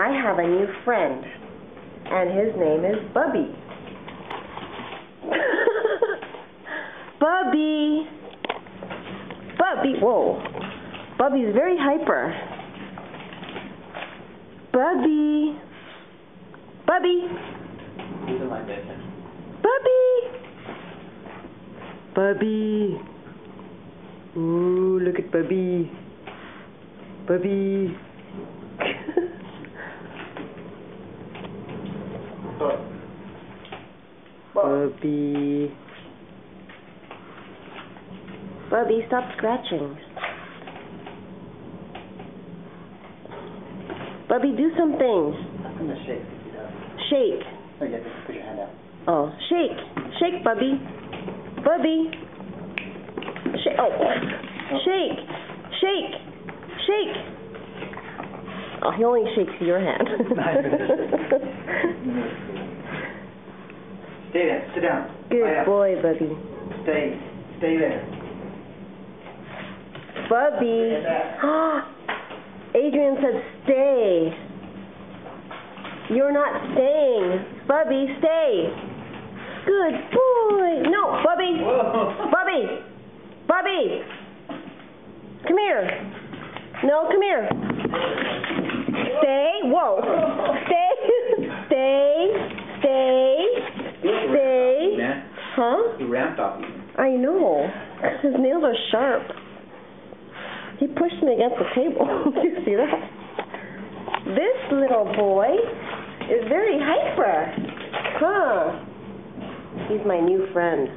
I have a new friend, and his name is Bubby. Bubby! Bubby, whoa. Bubby's very hyper. Bubby! Bubby! These are my business. Bubby! Bubby! Ooh, look at Bubby. Bubby. Bubby. Bubby, stop scratching. Bubby, do something. I'm gonna shake. Shake. Oh, yeah, just put your hand out. Oh, shake. Shake, Bubby. Bubby. Shake. Oh. Shake. Shake. Shake. Oh, he only shakes your hand. Stay there. Sit down. Good boy, Bubby. Stay there. Bubby. Adrian said stay. You're not staying. Bubby, stay. Good boy. No, Bubby. Whoa. Bubby. Bubby. Come here. No, come here. Stay. Whoa. Stay. Stay. Stay. Stay. Huh? He ramped off you. I know. His nails are sharp. He pushed me against the table. Do you see that? This little boy is very hyper. Huh. He's my new friend.